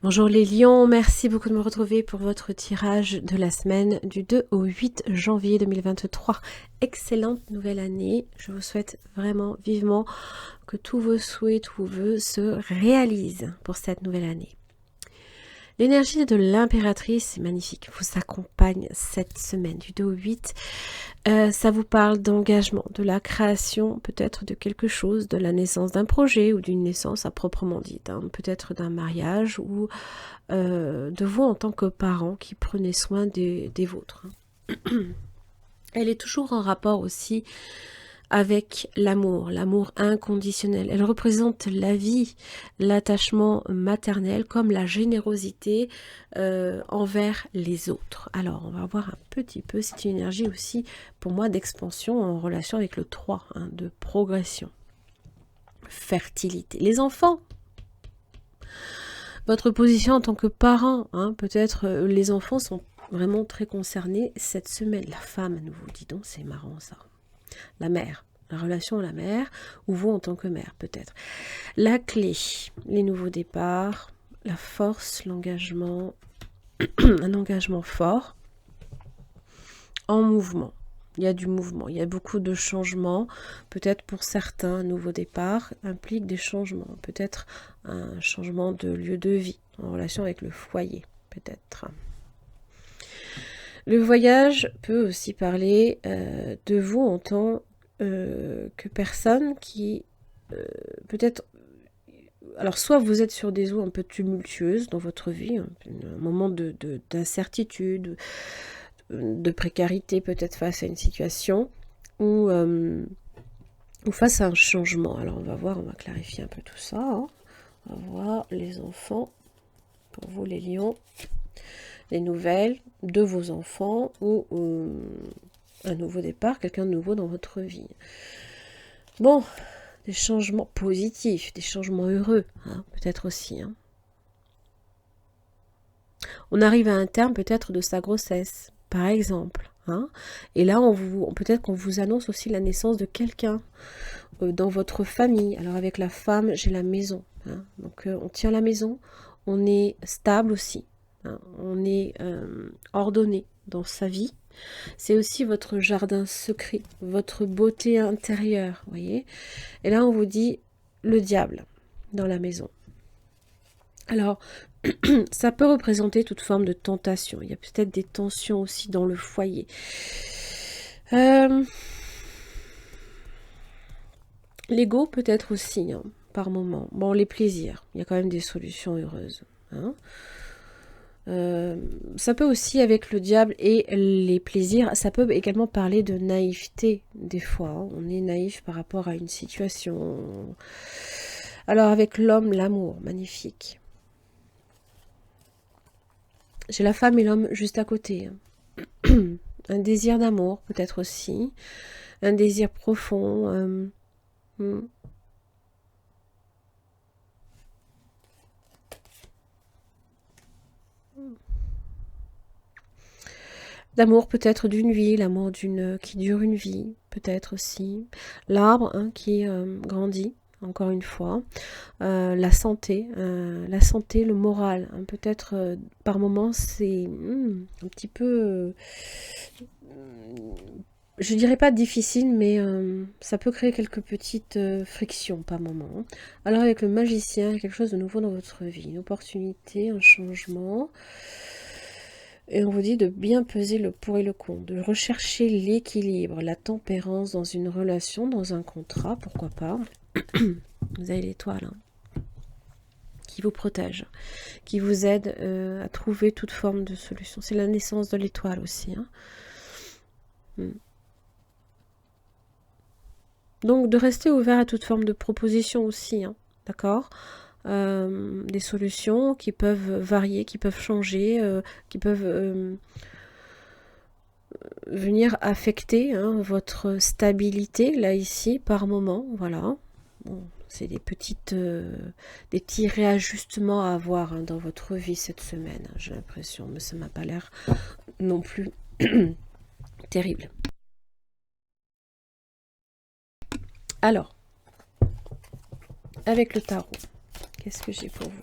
Bonjour les lions, merci beaucoup de me retrouver pour votre tirage de la semaine du 2 au 8 janvier 2023. Excellente nouvelle année, je vous souhaite vraiment vivement que tous vos souhaits, tous vos vœux se réalisent pour cette nouvelle année. L'énergie de l'impératrice est magnifique, vous accompagne cette semaine du 2 au 8. Ça vous parle d'engagement, de la création peut-être de quelque chose, de la naissance d'un projet ou d'une naissance à proprement dite, hein, peut-être d'un mariage ou de vous en tant que parent qui prenez soin des vôtres. Elle est toujours en rapport aussi avec l'amour inconditionnel. Elle représente la vie, l'attachement maternel comme la générosité envers les autres. Alors, on va voir un petit peu, c'est une énergie aussi pour moi d'expansion en relation avec le 3, hein, de progression, fertilité. Les enfants, votre position en tant que parent, hein, peut-être les enfants sont vraiment très concernés cette semaine. La femme, à nouveau, dis donc, c'est marrant ça. La mère, la relation à la mère, ou vous en tant que mère peut-être. La clé, les nouveaux départs, la force, l'engagement, un engagement fort, en mouvement. Il y a du mouvement, il y a beaucoup de changements. Peut-être pour certains, un nouveau départ implique des changements. Peut-être un changement de lieu de vie en relation avec le foyer, peut-être. Le voyage peut aussi parler de vous en tant que personne qui peut-être... Alors soit vous êtes sur des eaux un peu tumultueuses dans votre vie, un moment d'incertitude, de précarité peut-être face à une situation, ou face à un changement. Alors on va voir, on va clarifier un peu tout ça. Hein. On va voir les enfants, pour vous les lions, les nouvelles de vos enfants, ou un nouveau départ, quelqu'un de nouveau dans votre vie. Bon, des changements positifs, des changements heureux, hein, peut-être aussi. Hein. On arrive à un terme peut-être de sa grossesse, par exemple. Hein, et là, peut-être qu'on vous annonce aussi la naissance de quelqu'un dans votre famille. Alors avec la femme, j'ai la maison. Hein, donc on tient la maison, on est stable aussi. Hein, on est ordonné dans sa vie. C'est aussi votre jardin secret, votre beauté intérieure, voyez. Et là, on vous dit le diable dans la maison. Alors, ça peut représenter toute forme de tentation. Il y a peut-être des tensions aussi dans le foyer. L'ego peut-être aussi, hein, par moment. Bon, les plaisirs, il y a quand même des solutions heureuses. Hein. Ça peut aussi, avec le diable et les plaisirs, ça peut également parler de naïveté, des fois. Hein. On est naïf par rapport à une situation. Alors, avec l'homme, l'amour, magnifique. J'ai la femme et l'homme juste à côté. Hein. Un désir d'amour, peut-être aussi. Un désir profond. L'amour peut-être d'une vie, l'amour qui dure une vie, peut-être aussi. L'arbre hein, qui grandit, encore une fois. La santé, le moral. Hein, peut-être par moments c'est un petit peu... je dirais pas difficile, mais ça peut créer quelques petites frictions par moment. Alors avec le magicien, il y a quelque chose de nouveau dans votre vie. Une opportunité, un changement... Et on vous dit de bien peser le pour et le contre, de rechercher l'équilibre, la tempérance dans une relation, dans un contrat, pourquoi pas. Vous avez l'étoile hein, qui vous protège, qui vous aide à trouver toute forme de solution. C'est la naissance de l'étoile aussi. Hein. Donc de rester ouvert à toute forme de proposition aussi, hein, d'accord des solutions qui peuvent varier, qui peuvent changer, qui peuvent venir affecter hein, votre stabilité, là ici, par moment, voilà. Bon, c'est des petits réajustements à avoir hein, dans votre vie cette semaine, hein, j'ai l'impression, mais ça m'a pas l'air non plus terrible. Alors, avec le tarot, qu'est-ce que j'ai pour vous?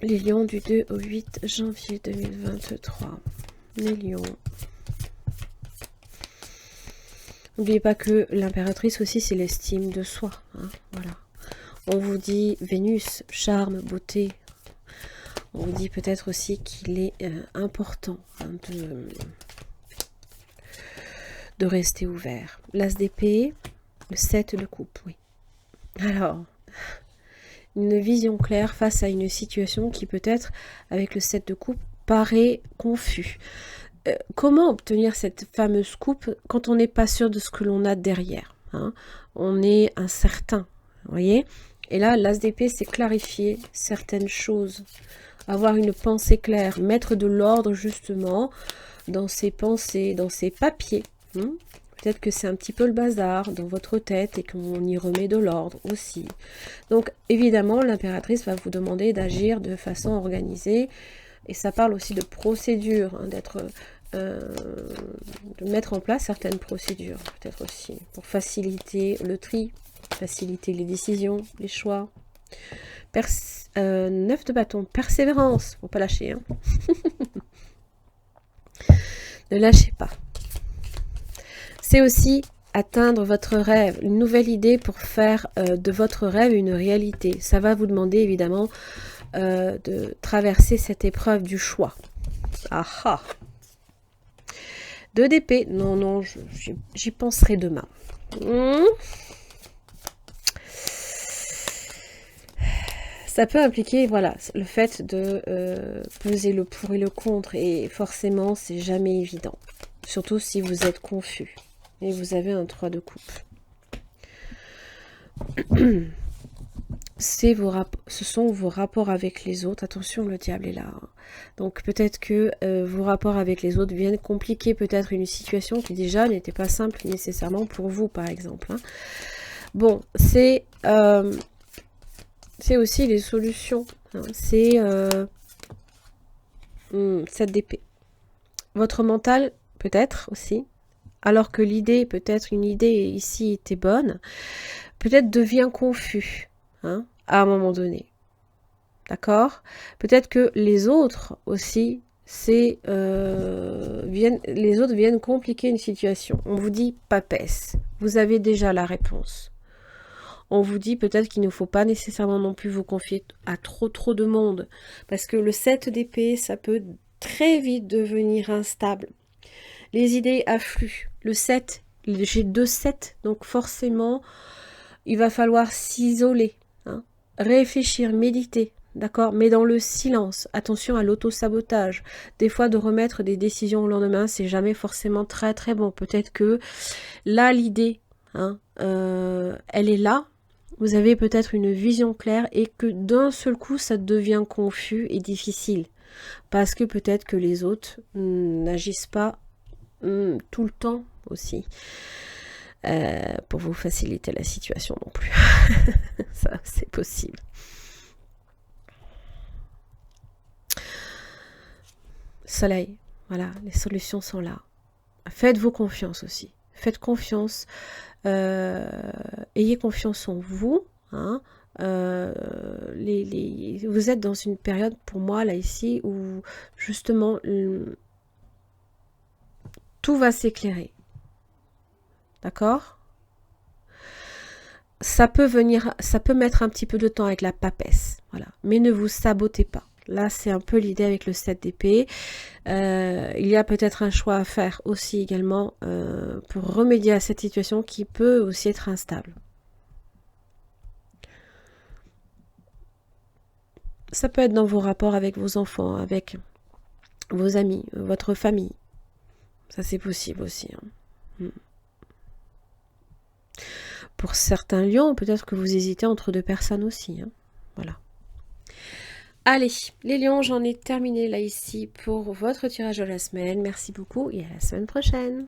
Les lions du 2 au 8 janvier 2023. Les lions. N'oubliez pas que l'impératrice aussi, c'est l'estime de soi. Hein, voilà. On vous dit Vénus, charme, beauté. On vous dit peut-être aussi qu'il est important hein, de rester ouvert. L'as d'épée, le 7 de coupe, oui. Alors, une vision claire face à une situation qui peut-être, avec le 7 de coupe, paraît confus. Comment obtenir cette fameuse coupe quand on n'est pas sûr de ce que l'on a derrière hein? On est incertain, vous voyez. Et là, l'as d'épée, c'est clarifier certaines choses. Avoir une pensée claire, mettre de l'ordre justement dans ses pensées, dans ses papiers. Hein? Peut-être que c'est un petit peu le bazar dans votre tête et qu'on y remet de l'ordre aussi. Donc évidemment, l'impératrice va vous demander d'agir de façon organisée. Et ça parle aussi de procédure, hein, de mettre en place certaines procédures, peut-être aussi, pour faciliter le tri, faciliter les décisions, les choix. 9 de bâton, persévérance, faut pas lâcher. Hein. Ne lâchez pas. C'est aussi atteindre votre rêve, une nouvelle idée pour faire de votre rêve une réalité. Ça va vous demander évidemment de traverser cette épreuve du choix. Ah 2 d'épée, non, j'y penserai demain. Ça peut impliquer, voilà, le fait de peser le pour et le contre, et forcément, c'est jamais évident. Surtout si vous êtes confus et vous avez un 3 de coupe. Ce sont vos rapports avec les autres. Attention, le diable est là. Donc peut-être que vos rapports avec les autres viennent compliquer peut-être une situation qui déjà n'était pas simple nécessairement pour vous, par exemple. Hein. Bon, c'est aussi les solutions. Hein. C'est 7 d'épée. Votre mental, peut-être aussi, alors que l'idée, peut-être une idée ici était bonne, peut-être devient confus. Hein, à un moment donné. D'accord? Peut-être que les autres aussi, les autres viennent compliquer une situation. On vous dit papesse. Vous avez déjà la réponse. On vous dit peut-être qu'il ne faut pas nécessairement non plus vous confier à trop de monde. Parce que le 7 d'épée, ça peut très vite devenir instable. Les idées affluent. Le 7, j'ai 2 7, donc forcément, il va falloir s'isoler. Réfléchir, méditer, d'accord, mais dans le silence. Attention à l'auto-sabotage. Des fois, de remettre des décisions au lendemain, c'est jamais forcément très bon. Peut-être que là, l'idée, hein, elle est là. Vous avez peut-être une vision claire et que d'un seul coup, ça devient confus et difficile. Parce que peut-être que les autres n'agissent pas tout le temps aussi. Pour vous faciliter la situation non plus. Ça, c'est possible. Soleil, voilà, les solutions sont là. Faites-vous confiance aussi. Faites confiance. Ayez confiance en vous. Hein. Vous êtes dans une période, pour moi, là, ici, où justement, tout va s'éclairer. D'accord? Ça peut mettre un petit peu de temps avec la papesse, voilà. Mais ne vous sabotez pas. Là, c'est un peu l'idée avec le 7 d'épée. Il y a peut-être un choix à faire aussi également pour remédier à cette situation qui peut aussi être instable. Ça peut être dans vos rapports avec vos enfants, avec vos amis, votre famille. Ça, c'est possible aussi. Hein. Pour certains lions, peut-être que vous hésitez entre 2 personnes aussi. Hein. Voilà. Allez, les lions, j'en ai terminé là ici pour votre tirage de la semaine. Merci beaucoup et à la semaine prochaine.